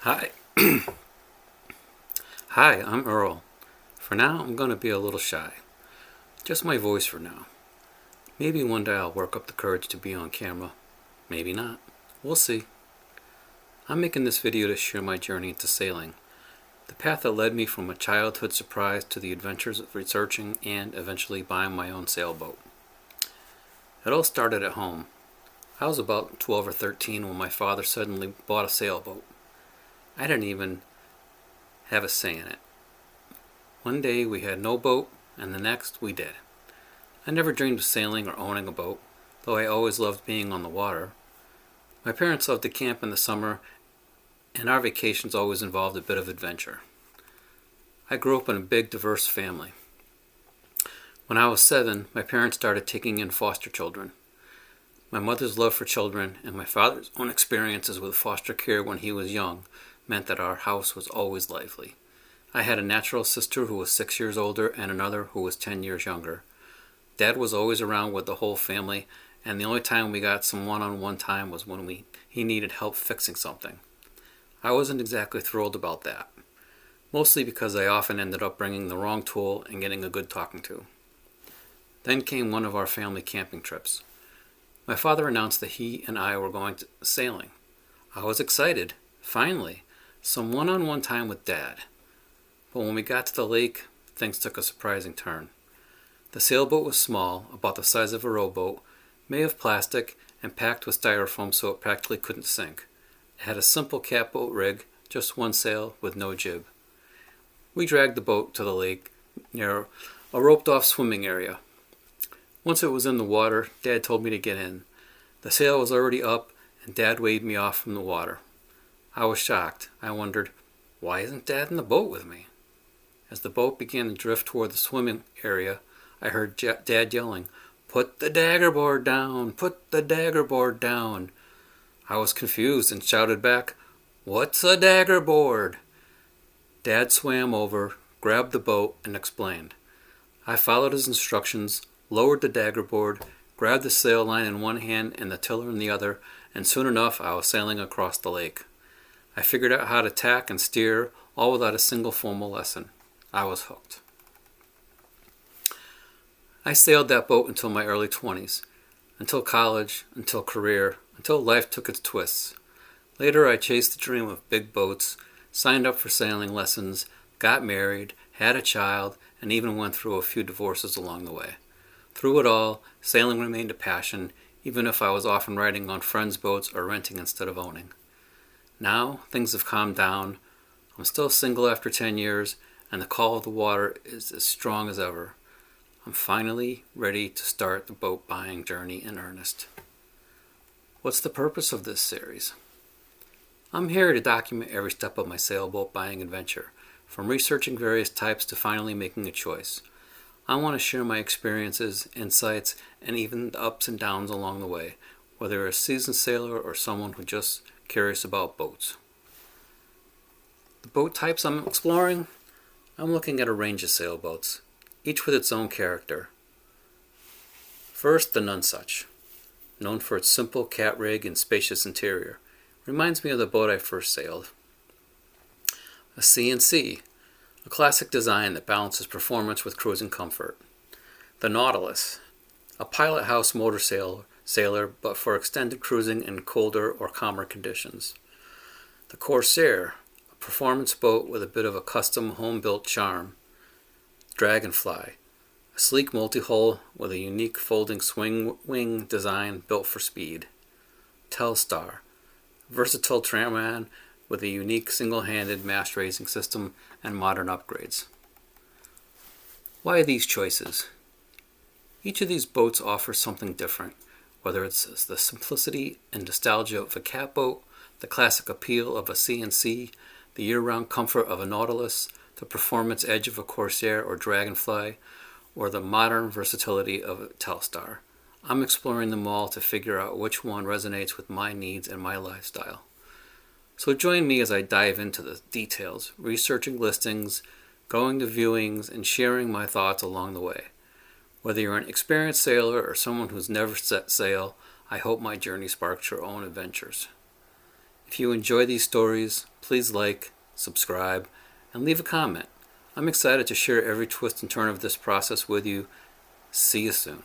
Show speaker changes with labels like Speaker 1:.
Speaker 1: Hi. Hi, I'm Earl. For now, I'm going to be a little shy. Just my voice for now. Maybe one day I'll work up the courage to be on camera. Maybe not. We'll see. I'm making this video to share my journey into sailing. The path that led me from a childhood surprise to the adventures of researching and eventually buying my own sailboat. It all started at home. I was about 12 or 13 when my father suddenly bought a sailboat. I didn't even have a say in it. One day we had no boat, and the next we did. I never dreamed of sailing or owning a boat, though I always loved being on the water. My parents loved to camp in the summer, and our vacations always involved a bit of adventure. I grew up in a big, diverse family. When I was 7, my parents started taking in foster children. My mother's love for children and my father's own experiences with foster care when he was young meant that our house was always lively. I had a natural sister who was 6 years older and another who was 10 years younger. Dad was always around with the whole family, and the only time we got some one-on-one time was when he needed help fixing something. I wasn't exactly thrilled about that, mostly because I often ended up bringing the wrong tool and getting a good talking to. Then came one of our family camping trips. My father announced that he and I were going sailing. I was excited. Finally, some one-on-one time with Dad. But when we got to the lake, things took a surprising turn. The sailboat was small, about the size of a rowboat, made of plastic and packed with styrofoam so it practically couldn't sink. It had a simple catboat rig, just one sail with no jib. We dragged the boat to the lake near a roped-off swimming area. Once it was in the water, Dad told me to get in. The sail was already up, and Dad waved me off from the water. I was shocked. I wondered, why isn't Dad in the boat with me? As the boat began to drift toward the swimming area, I heard Dad yelling, "Put the daggerboard down! Put the daggerboard down!" I was confused and shouted back, "What's a daggerboard?" Dad swam over, grabbed the boat, and explained. I followed his instructions, lowered the daggerboard, grabbed the sail line in one hand and the tiller in the other, and soon enough I was sailing across the lake. I figured out how to tack and steer, all without a single formal lesson. I was hooked. I sailed that boat until my early 20s, until college, until career, until life took its twists. Later I chased the dream of big boats, signed up for sailing lessons, got married, had a child, and even went through a few divorces along the way. Through it all, sailing remained a passion, even if I was often riding on friends' boats or renting instead of owning. Now, things have calmed down. I'm still single after 10 years, and the call of the water is as strong as ever. I'm finally ready to start the boat buying journey in earnest. What's the purpose of this series? I'm here to document every step of my sailboat buying adventure, from researching various types to finally making a choice. I want to share my experiences, insights, and even the ups and downs along the way, whether you're a seasoned sailor or someone who's just curious about boats. The boat types I'm exploring? I'm looking at a range of sailboats, each with its own character. First, the Nonesuch, known for its simple cat rig and spacious interior. Reminds me of the boat I first sailed. A C&C, a classic design that balances performance with cruising comfort. The Nautilus, a pilot house motor sailor, but for extended cruising in colder or calmer conditions. The Corsair, a performance boat with a bit of a custom home-built charm. Dragonfly, a sleek multi-hull with a unique folding swing wing design built for speed. Telstar, a versatile tramman with a unique single-handed mast raising system and modern upgrades. Why these choices? Each of these boats offers something different, whether it's the simplicity and nostalgia of a catboat, the classic appeal of a C&C, the year-round comfort of a Nautilus, the performance edge of a Corsair or Dragonfly, or the modern versatility of a Telstar. I'm exploring them all to figure out which one resonates with my needs and my lifestyle. So join me as I dive into the details, researching listings, going to viewings, and sharing my thoughts along the way. Whether you're an experienced sailor or someone who's never set sail, I hope my journey sparks your own adventures. If you enjoy these stories, please like, subscribe, and leave a comment. I'm excited to share every twist and turn of this process with you. See you soon.